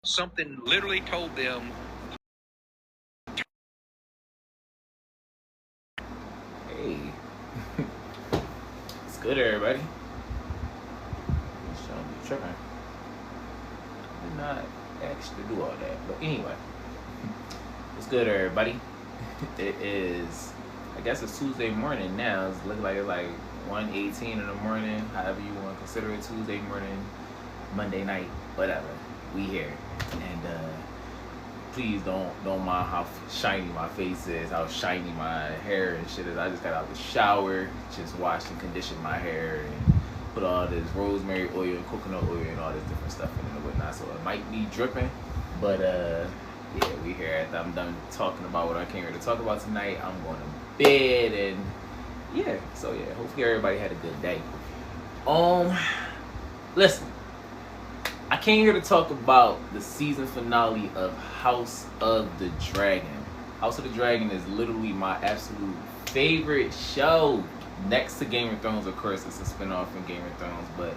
Something literally told them. Hey, it's good, everybody. Shouldn't be tripping. I did not actually do all that, but anyway, it's good, everybody. It is, I guess it's Tuesday morning now. It's looking like it's like 1:18 in the morning. However you want to consider it, Tuesday morning, Monday night, whatever. We here, and please don't mind how shiny my face is, how shiny my hair and shit is. I just got out the shower, just washed and conditioned my hair, and put all this rosemary oil and coconut oil and all this different stuff in it and whatnot. So it might be dripping, but yeah, we here. After I'm done talking about what I came here to talk about tonight, I'm going to bed, and yeah. So yeah, hopefully everybody had a good day. Listen. I came here to talk about the season finale of House of the Dragon. House of the Dragon is literally my absolute favorite show. Next to Game of Thrones, of course, it's a spinoff from Game of Thrones. But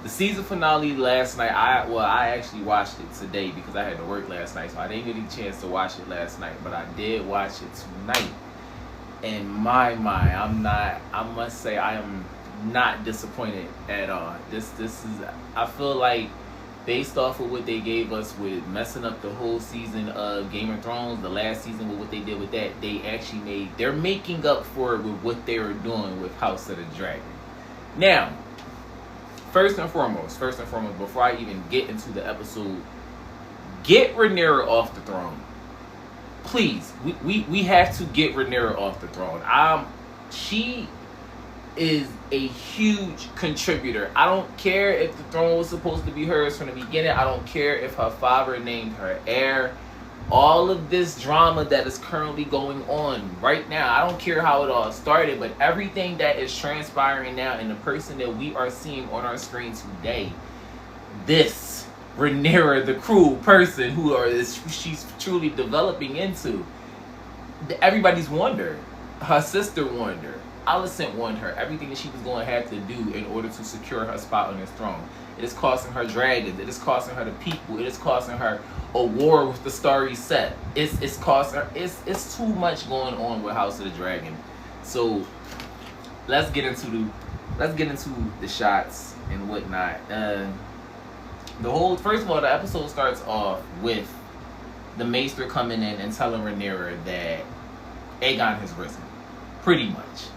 the season finale last night, I actually watched it today because I had to work last night. So I didn't get a chance to watch it last night. But I did watch it tonight. And I must say, I am not disappointed at all. This is, I feel like, based off of what they gave us with messing up the whole season of Game of Thrones, the last season with what they did with that, they're making up for it with what they were doing with House of the Dragon. Now, first and foremost, before I even get into the episode, get Rhaenyra off the throne. Please, we have to get Rhaenyra off the throne. She is a huge contributor. I don't care if the throne was supposed to be hers from the beginning. I don't care if her father named her heir. All of this drama that is currently going on right now, I don't care how it all started, but everything that is transpiring now and the person that we are seeing on our screen today, this Rhaenyra, the cruel person she's truly developing into, everybody's wonder. Her sister wonder. Alicent wanted her. Everything that she was going to have to do in order to secure her spot on this throne. It is costing her dragons. It is costing her the people. It is costing her a war with the Starry Set. It's costing her. It's too much going on with House of the Dragon. So let's get into the shots and whatnot. First of all, the episode starts off with the Maester coming in and telling Rhaenyra that Aegon has risen. Pretty much.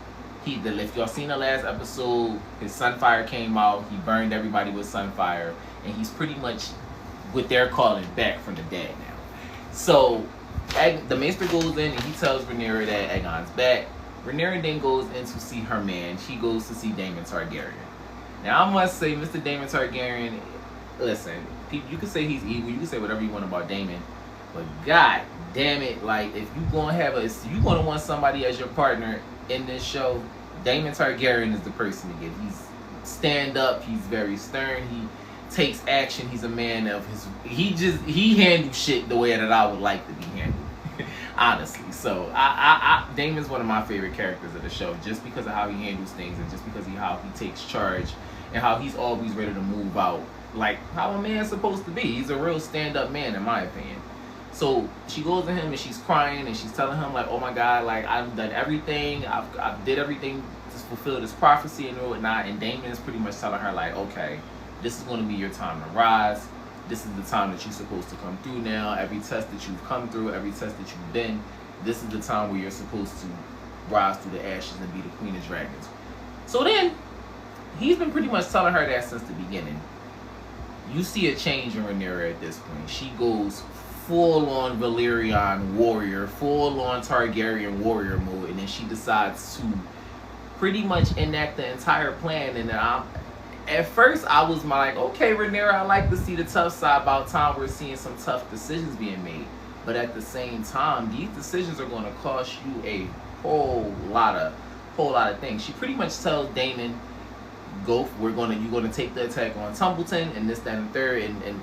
If y'all seen the last episode, his Sunfire came out. He burned everybody with Sunfire, and he's pretty much what they're calling back from the dead now. So the Maester goes in and he tells Rhaenyra that Aegon's back. Rhaenyra then goes in to see her man. She goes to see Daemon Targaryen. Now I must say, Mr. Daemon Targaryen, listen, you can say he's evil. You can say whatever you want about Daemon, but god damn it, like if you gonna want somebody as your partner in this show, Daemon Targaryen is the person to get. He's stand up, he's very stern, he takes action, he's a man of his, he handles shit the way that I would like to be handled. Honestly. So Daemon's one of my favorite characters of the show, just because of how he handles things and just because of how he takes charge and how he's always ready to move out, like how a man's supposed to be. He's a real stand-up man in my opinion. So she goes to him and she's crying and she's telling him like, oh my god, like I've done everything, I've did everything to fulfill this prophecy and whatnot. And Daemon is pretty much telling her like, okay, this is going to be your time to rise. This is the time that you're supposed to come through now. Every test that you've come through, every test that you've been, this is the time where you're supposed to rise through the ashes and be the Queen of Dragons. So then he's been pretty much telling her that since the beginning. You see a change in Rhaenyra at this point. She goes full-on Valyrian warrior, full-on Targaryen warrior mode, and then she decides to pretty much enact the entire plan. And then at first I was like, okay, Rhaenyra, I like to see the tough side. About time we're seeing some tough decisions being made. But at the same time, these decisions are going to cost you a whole lot of things. She pretty much tells Daemon, you're gonna take the attack on Tumbleton and this, that, and third, and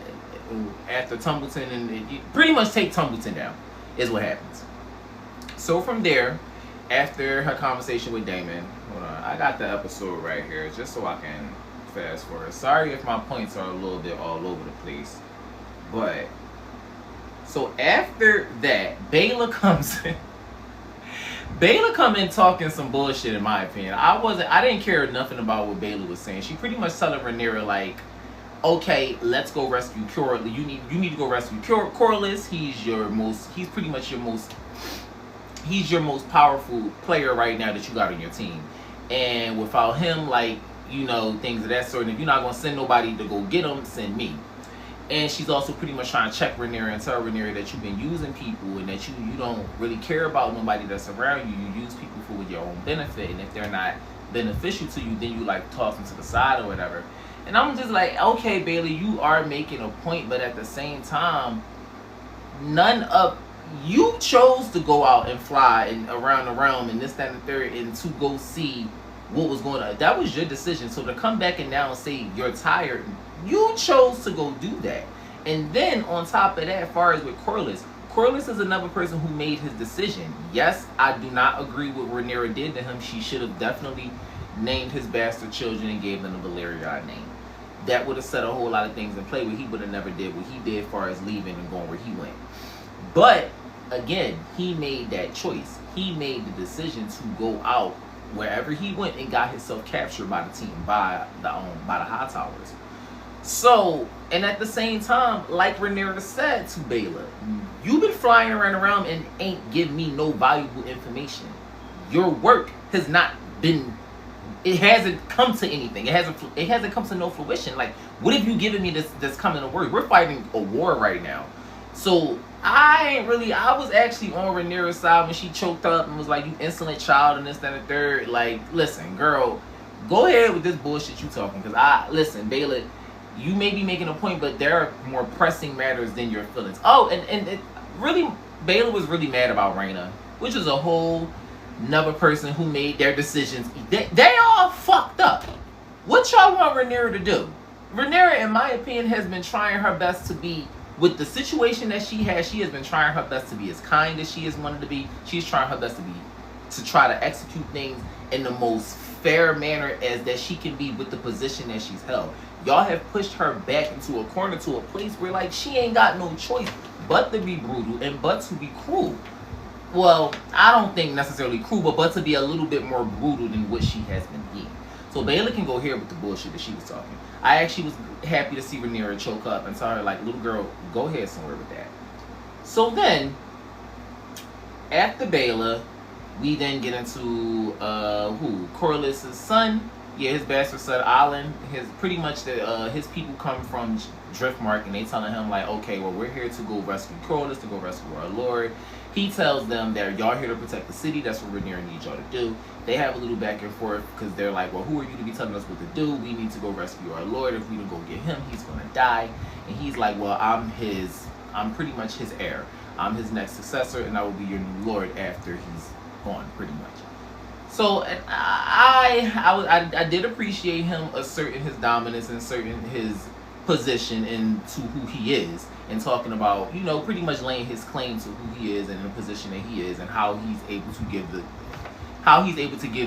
after Tumbleton, and you pretty much take Tumbleton down is what happens. So from there, after her conversation with Daemon, hold on, I got the episode right here just so I can fast forward. Sorry if my points are a little bit all over the place, But so after that, Baylor comes in. Baylor come in talking some bullshit, in my opinion. I didn't care nothing about what Baylor was saying. She pretty much telling Rhaenyra like, okay, let's go rescue Corlys. You need to go rescue Corlys. He's pretty much he's your most powerful player right now that you got on your team. And without him, like, you know, things of that sort. And if you're not gonna send nobody to go get him, send me. And she's also pretty much trying to check Rhaenyra and tell Rhaenyra that you've been using people and that you don't really care about nobody that's around you. You use people for your own benefit, and if they're not beneficial to you, then you like toss them to the side or whatever. And I'm just like, okay, Bailey, you are making a point, but at the same time, you chose to go out and fly and around the realm and this, that, and the third, and to go see what was going on. That was your decision. So to come back and now say you're tired, you chose to go do that. And then on top of that, as far as with Corlys is another person who made his decision. Yes, I do not agree with what Rhaenyra did to him. She should have definitely named his bastard children and gave them the Valerian name. That would have set a whole lot of things in play where he would have never did what he did as far as leaving and going where he went. But again, he made that choice. He made the decision to go out wherever he went and got himself captured by the team, by the High Towers. So, and at the same time, like Rhaenyra said to Baylor, you've been flying around and ain't giving me no valuable information. Your work has not been, it hasn't come to anything. It hasn't come to no fruition. Like, what have you given me that's coming to work? We're fighting a war right now. So I was actually on Rhaenyra's side when she choked up and was like, you insolent child and this, that, and the third. Like, listen, girl, go ahead with this bullshit you talking. Because listen, Baylor, you may be making a point, but there are more pressing matters than your feelings. Oh, and it really, Baylor was really mad about Rhaenyra, which is a whole another person who made their decisions. They all fucked up. What y'all want Rhaenyra to do? Rhaenyra, in my opinion, has been trying her best to be, with the situation that she has been trying her best to be as kind as she has wanted to be. She's trying her best to try to execute things in the most fair manner as that she can be with the position that she's held. Y'all have pushed her back into a corner, to a place where like she ain't got no choice but to be brutal and but to be cruel. Well, I don't think necessarily cruel, but to be a little bit more brutal than what she has been being. So Baylor can go here with the bullshit that she was talking. I actually was happy to see Rhaenyra choke up and tell her, like, little girl, go ahead somewhere with that. So then, after Baylor, we then get into Corlys' son. Yeah, his bastard son, Alan. His people come from Driftmark, and they telling him, like, okay, well, we're here to go rescue Corlys, to go rescue our lord. He tells them that y'all here to protect the city. That's what Rhaenyra needs y'all to do. They have a little back and forth because they're like, well, who are you to be telling us what to do? We need to go rescue our lord. If we don't go get him, he's going to die. And he's like, well, I'm pretty much his heir. I'm his next successor, and I will be your new lord after he's gone, pretty much. So I did appreciate him asserting his dominance and asserting his position into who he is, and talking about, you know, pretty much laying his claim to who he is and the position that he is, and how he's able to give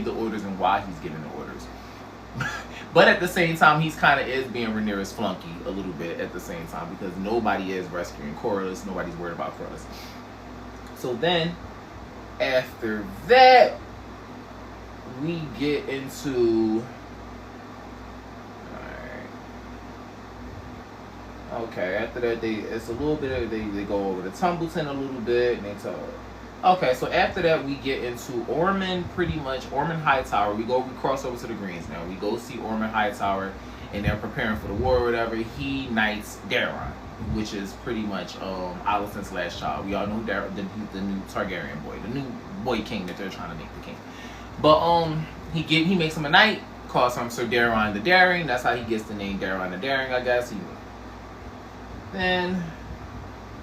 the orders and why he's giving the orders. But at the same time, he's kind of is being Rhaenyra's flunky a little bit at the same time, because nobody is rescuing Corlys. Nobody's worried about Corlys. So then, after that, we get into... Okay, after that, they go over the Tumbleton a little bit, and they tell her. Okay, so after that, we get into Ormond Hightower. We cross over to the Greens now. We go see Ormond Hightower, and they're preparing for the war or whatever. He knights Daeron, which is pretty much Alicent's last child. We all know the new Targaryen boy, the new boy king that they're trying to make the king. But he makes him a knight, calls him Sir Daeron the Daring. That's how he gets the name Daeron the Daring, I guess. Then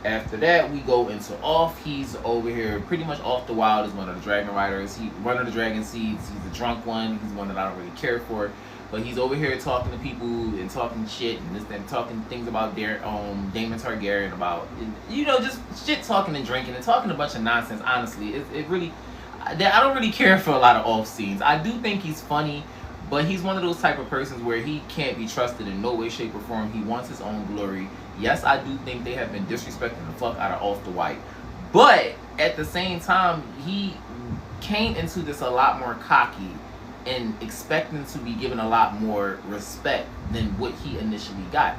after that, we go into Off. He's over here pretty much off the wild as one of the dragon riders. One of the dragon seeds. He's a drunk one. He's one that I don't really care for. But he's over here talking to people and talking shit and talking things about Daemon Targaryen, about, you know, just shit talking and drinking and talking a bunch of nonsense. Honestly, it really, I don't really care for a lot of Off scenes. I do think he's funny, But he's one of those type of persons where he can't be trusted in no way, shape, or form. He wants his own glory. Yes, I do think they have been disrespecting the fuck out of Off the White. But at the same time, he came into this a lot more cocky and expecting to be given a lot more respect than what he initially got.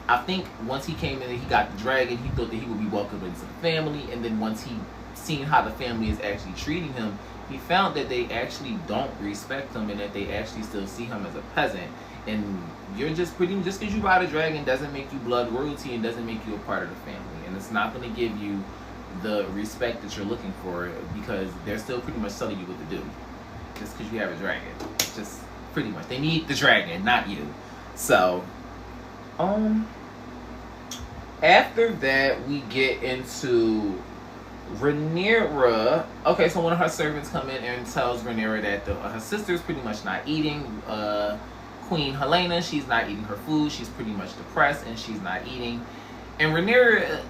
I think once he came in and he got the dragon, he thought that he would be welcomed into the family. And then once he seen how the family is actually treating him, he found that they actually don't respect him and that they actually still see him as a peasant. And you're just just because you ride a dragon doesn't make you blood royalty and doesn't make you a part of the family. And it's not going to give you the respect that you're looking for, because they're still pretty much telling you what to do. Just because you have a dragon. Just pretty much. They need the dragon, not you. So, after that, we get into Rhaenyra. Okay, so one of her servants come in and tells Rhaenyra that her sister's pretty much not eating. Queen Helaena, she's not eating her food. She's pretty much depressed and she's not eating. And Rhaenyra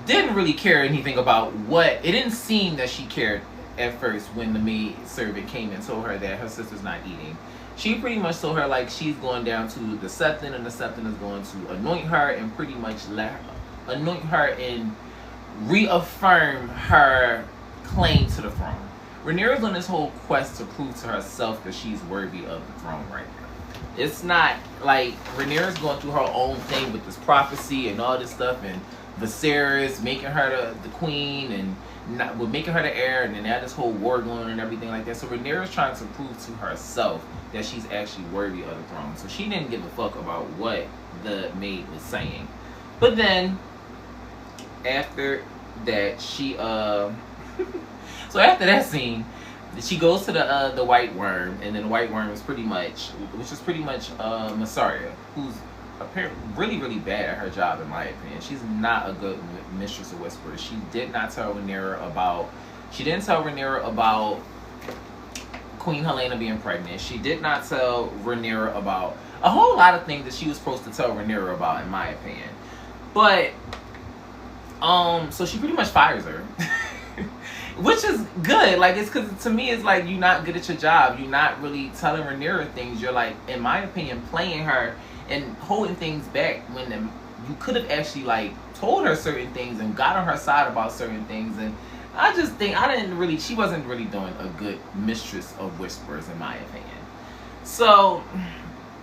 didn't really care anything about what. It didn't seem that she cared at first when the maid servant came and told her that her sister's not eating. She pretty much told her like she's going down to the Septon, and the Septon is going to anoint her and pretty much anoint her and reaffirm her claim to the throne. Rhaenyra's on this whole quest to prove to herself that she's worthy of the throne right now. It's not like Rhaenyra's going through her own thing with this prophecy and all this stuff, and Viserys making her the queen and making her the heir, and then now this whole war going on and everything like that. So Rhaenyra's trying to prove to herself that she's actually worthy of the throne. So she didn't give a fuck about what the maid was saying. But then after that, she so after that scene, she goes to the White Worm, and then the White Worm is pretty much Mysaria, who's apparently really bad at her job, in my opinion. She's not a good mistress of whispers. She did not tell Rhaenyra about. She didn't tell Rhaenyra about Queen Helaena being pregnant. She did not tell Rhaenyra about a whole lot of things that she was supposed to tell Rhaenyra about, in my opinion. But so she pretty much fires her. Which is good. Like, it's because to me it's like you're not good at your job. You're not really telling Rhaenyra things. You're like, in my opinion, playing her and holding things back when you could have actually like told her certain things and got on her side about certain things. And I just think she wasn't really doing a good mistress of whispers, in my opinion. So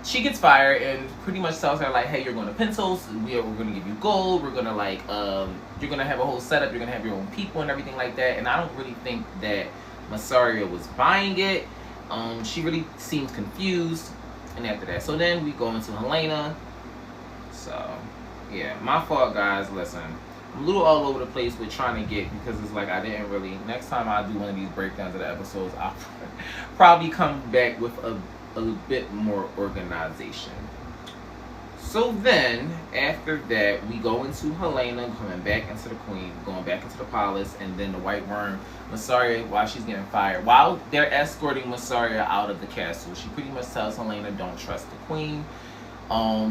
she gets fired and pretty much tells her like, hey, you're going to Pentos, we're going to give you gold, we're going to like you're going to have a whole setup, you're going to have your own people and everything like that. And I don't really think that Mysaria was buying it. She really seemed confused. And after that, so then we go into Helaena. So yeah, my fault, guys. Listen, I'm a little all over the place with trying to get, because it's like I didn't really. Next time I do one of these breakdowns of the episodes, I'll probably come back with a bit more organization. So then after that, we go into Helaena coming back into the queen, going back into the palace, and then the White Worm, Mysaria, while she's getting fired, while they're escorting Mysaria out of the castle, she pretty much tells Helaena don't trust the queen.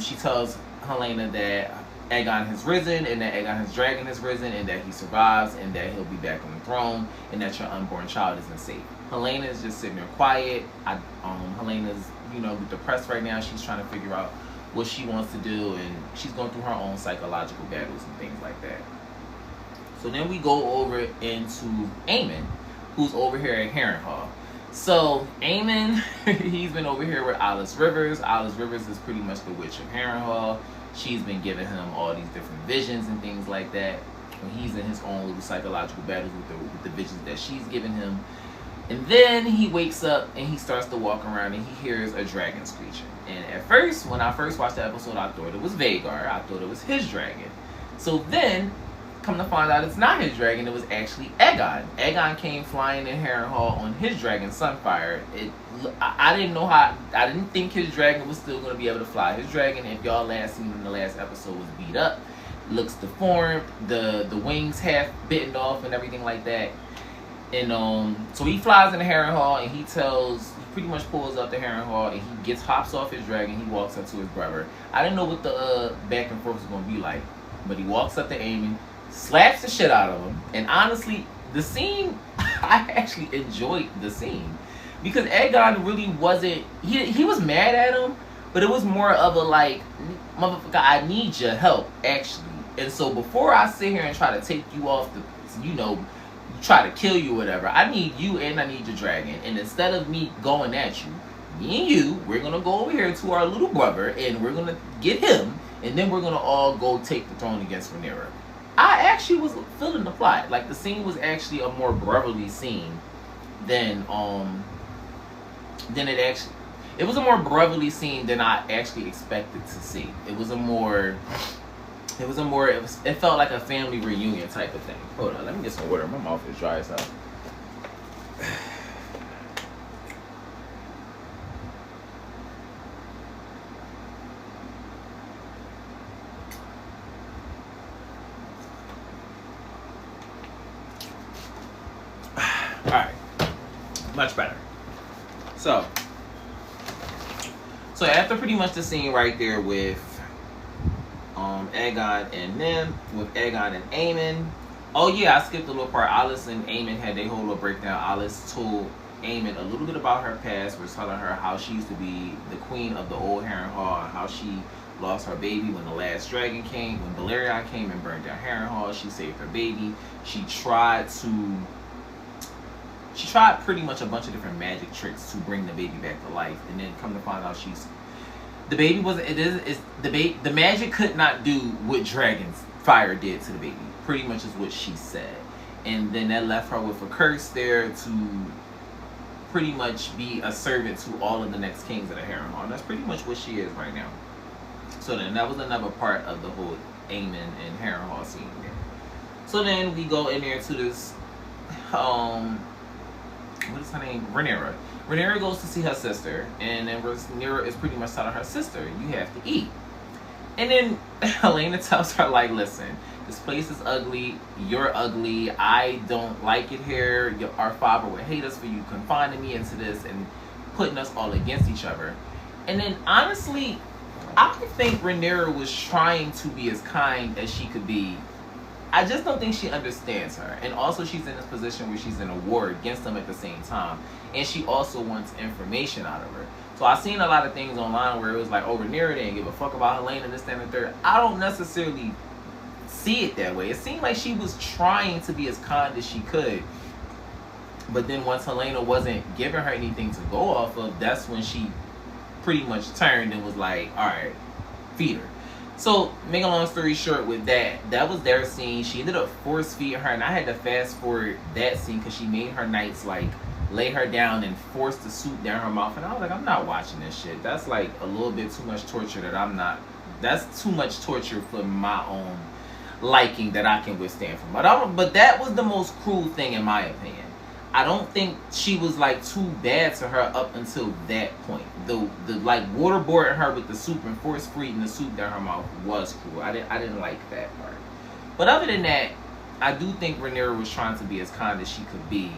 She tells Helaena that Aegon has risen, and that Aegon's dragon has risen, and that he survives, and that he'll be back on the throne, and that your unborn child isn't safe. Helaena is just sitting there quiet. Helena's, depressed right now. She's trying to figure out what she wants to do, and she's going through her own psychological battles and things like that. So then we go over into Aemon, who's over here at Harrenhal. So Aemon, he's been over here with Alice Rivers. Alice Rivers is pretty much the witch of Harrenhal. She's been giving him all these different visions and things like that. When he's in his own little psychological battles with the visions that she's giving him. And then he wakes up and he starts to walk around and he hears a dragon screeching. And at first, when I first watched the episode, I thought it was Vhagar. I thought it was his dragon. So then, come to find out it's not his dragon, it was actually Aegon. Aegon came flying in Harrenhal on his dragon, Sunfire. I didn't know how, I didn't think his dragon was still going to be able to fly. His dragon, if y'all last seen in the last episode, was beat up. Looks deformed, the wings half bitten off and everything like that. And so he flies in the Harrenhal and he pretty much pulls up the Harrenhal and he hops off his dragon. He walks up to his brother. I didn't know what the back and forth was going to be like, but he walks up to Aemon, slaps the shit out of him. And honestly, the scene, I actually enjoyed the scene. because Aegon really wasn't. He was mad at him, but it was more of a like, motherfucker, I need your help actually. And so before I sit here and try to take you off the, try to kill you or whatever, I need you and I need your dragon. And instead of me going at you, me and you, we're gonna go over here to our little brother and we're gonna get him, and then we're gonna all go take the throne against Rhaenyra. I actually was feeling the plot. Like the scene was actually a more brotherly scene than it actually. It was a more brotherly scene than I actually expected to see. It felt like a family reunion type of thing. Hold on, let me get some water. My mouth is dry as hell. Alright. Much better. So after pretty much the scene right there with Aegon and them, with Aegon and Aemon. Oh yeah, I skipped a little part. Alice and Aemon had their whole little breakdown. Alice told Aemon a little bit about her past. Was telling her how she used to be the queen of the old Harrenhal, and how she lost her baby when the last dragon came, when Balerion came and burned down Harrenhal. She saved her baby. She tried pretty much a bunch of different magic tricks to bring the baby back to life, and then come to find out the baby wasn't. The magic could not do what dragon's fire did to the baby. Pretty much is what she said, and then that left her with a curse there to pretty much be a servant to all of the next kings of the Harrenhal. And that's pretty much what she is right now. So then that was another part of the whole Aemon and Harrenhal scene there. So then we go in there to this what is her name? Rhaenyra. Rhaenyra goes to see her sister, and then Rhaenyra is pretty much telling her sister, you have to eat. And then Helaena tells her, like, listen, this place is ugly, you're ugly, I don't like it here, our father would hate us for you confining me into this and putting us all against each other. And then, honestly, I think Rhaenyra was trying to be as kind as she could be. I just don't think she understands her. And also she's in this position where she's in a war against them at the same time. And she also wants information out of her. So I've seen a lot of things online where it was like, oh, Rhaenyra didn't give a fuck about Helaena, this, that, and the third. I don't necessarily see it that way. It seemed like she was trying to be as kind as she could. But then once Helaena wasn't giving her anything to go off of, that's when she pretty much turned and was like, alright, feed her. So, make a long story short with that was their scene. She ended up force feeding her, and I had to fast forward that scene because she made her knights, like, lay her down and force the soup down her mouth. And I was like, I'm not watching this shit. That's, like, a little bit too much torture that's too much torture for my own liking that I can withstand from. But that was the most cruel thing in my opinion. I don't think she was like too bad to her up until that point. The like waterboarding her with the soup and force feeding the soup down her mouth was cruel. I didn't like that part. But other than that, I do think Rhaenyra was trying to be as kind as she could be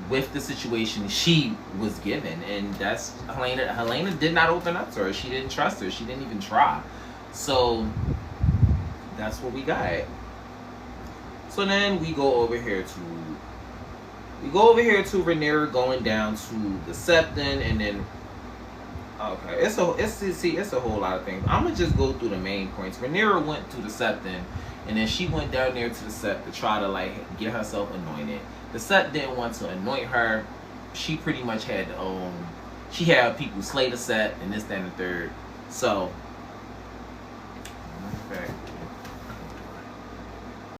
with the situation she was given, and that's Helaena. Helaena did not open up to her. She didn't trust her. She didn't even try. So that's what we got. So then we go over here to Rhaenyra going down to the Septon, and then okay, it's a whole lot of things. I'm gonna just go through the main points. Rhaenyra went to the Septon, and then she went down there to the Sept to try to like get herself anointed. The Sept didn't want to anoint her. She pretty much had she had people slay the Sept and this, that, and the third. So, okay.